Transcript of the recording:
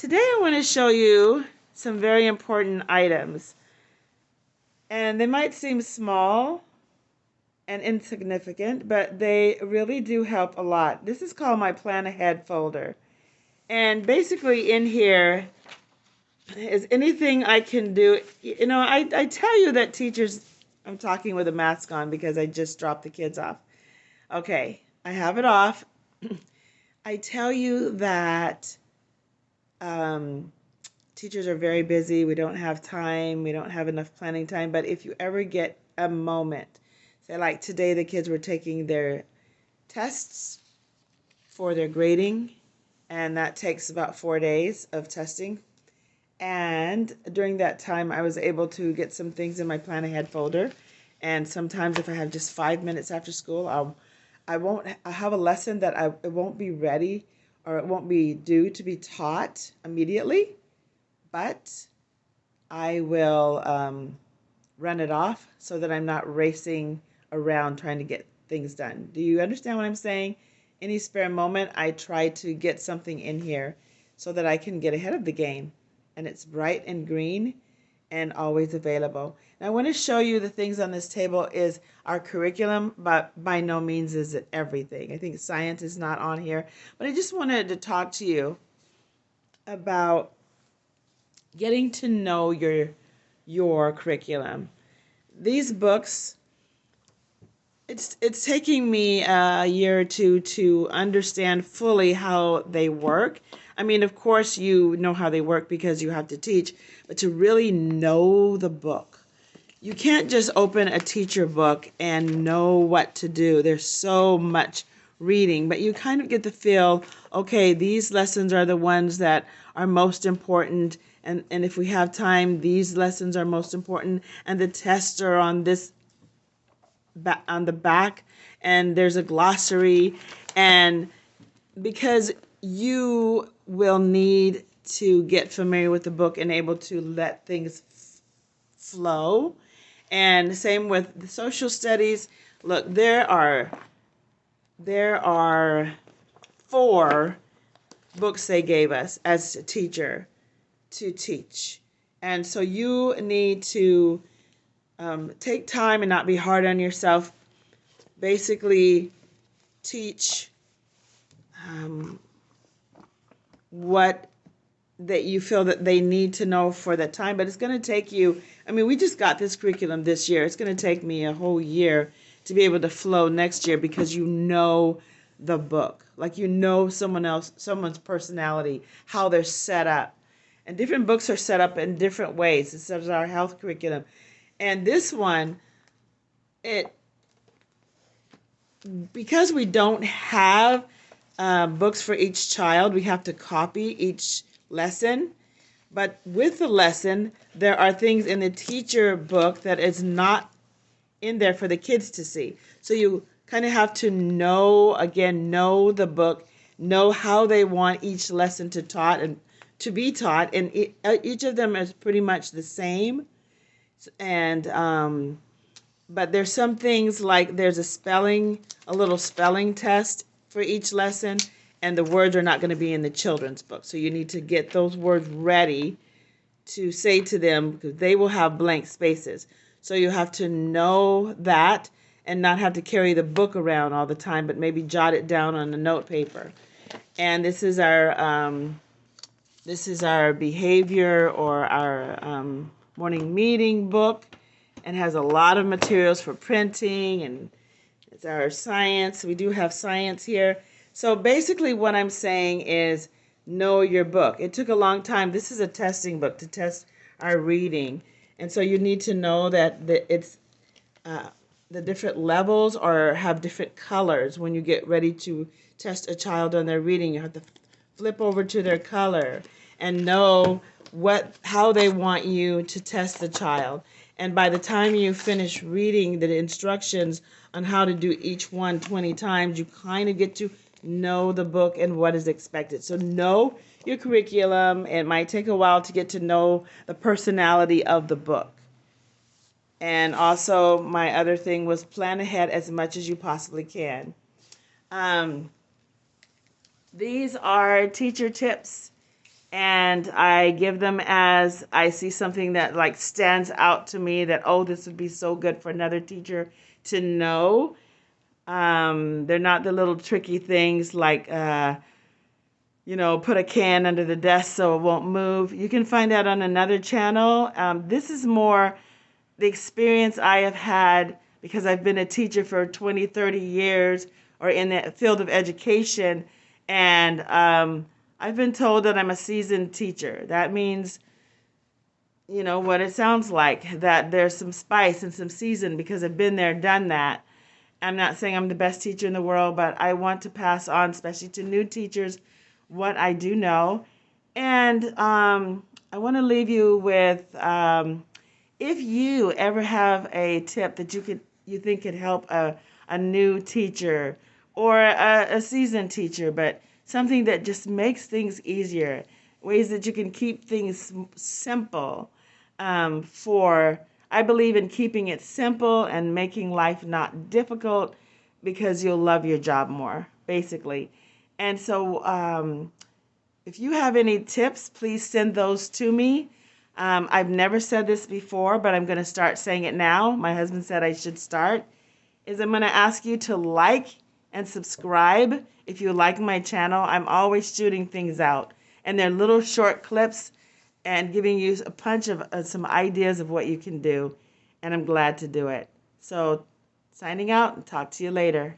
Today I want to show you some very important items, and they might seem small and insignificant, but they really do help a lot. This is called my Plan Ahead folder, and basically in here is anything I can do. I tell you that teachers, I'm talking with a mask on because I just dropped the kids off. Okay, I have it off. I tell you that um, teachers are very busy. We don't have time. We don't have enough planning time. But if you ever get a moment, say like today, the kids were taking their tests for their grading, and that takes about 4 days of testing. And during that time, I was able to get some things in my Plan Ahead folder. And sometimes, if I have just 5 minutes after school, I have a lesson that it won't be ready or it won't be due to be taught immediately, but I will run it off so that I'm not racing around trying to get things done. Do you understand what I'm saying? Any spare moment, I try to get something in here so that I can get ahead of the game. And it's bright and green and always available. Now, I want to show you the things on this table is our curriculum, but by no means is it everything. I think science is not on here, but I just wanted to talk to you about getting to know your curriculum. These books, it's taking me a year or two to understand fully how they work. I mean, of course, you know how they work because you have to teach, but to really know the book, you can't just open a teacher book and know what to do. There's so much reading, but you kind of get the feel, okay, these lessons are the ones that are most important, and if we have time, these lessons are most important, and the tests are on this on the back, and there's a glossary, and because you will need to get familiar with the book and able to let things flow. And same with the social studies. Look, there are 4 books they gave us as a teacher to teach. And so you need to take time and not be hard on yourself. Basically, teach what that you feel that they need to know for that time. But it's going to take you, I mean, we just got this curriculum this year. It's going to take me a whole year to be able to flow next year because you know the book. Like you know someone's personality, how they're set up. And different books are set up in different ways. This is our health curriculum. And this one, it because we don't have books for each child, we have to copy each lesson. But with the lesson, there are things in the teacher book that is not in there for the kids to see. So you kind of have to know the book, know how they want each lesson to be taught, and each of them is pretty much the same. And but there's some things like there's a little spelling test for each lesson, and the words are not going to be in the children's book. So you need to get those words ready to say to them because they will have blank spaces. So you have to know that and not have to carry the book around all the time, but maybe jot it down on a note paper. And this is our behavior or our morning meeting book, and has a lot of materials for printing, and it's our science. We do have science here. So basically what I'm saying is know your book. It took a long time. This is a testing book to test our reading. And so you need to know that it's the different levels or have different colors. When you get ready to test a child on their reading, you have to flip over to their color and know how they want you to test the child. And by the time you finish reading the instructions on how to do each one 20 times, you kind of get to know the book and what is expected. So know your curriculum. It might take a while to get to know the personality of the book. And also, my other thing was plan ahead as much as you possibly can. Um, these are teacher tips and I give them as I see something that like stands out to me that, oh, this would be so good for another teacher to know. They're not the little tricky things like, put a can under the desk so it won't move. You can find that on another channel. This is more the experience I have had because I've been a teacher for 20, 30 years or in the field of education. And I've been told that I'm a seasoned teacher. That means, what it sounds like, that there's some spice and some season because I've been there, done that. I'm not saying I'm the best teacher in the world, but I want to pass on, especially to new teachers, what I do know. And I want to leave you with if you ever have a tip that you think could help a new teacher or a seasoned teacher, but something that just makes things easier, ways that you can keep things simple. For I believe in keeping it simple and making life not difficult because you'll love your job more, basically. And so, if you have any tips, please send those to me. I've never said this before, but I'm going to start saying it now. My husband said I should start. I'm going to ask you to like and subscribe if you like my channel. I'm always shooting things out, and they're little short clips and giving you a punch of some ideas of what you can do, and I'm glad to do it. So, signing out and talk to you later.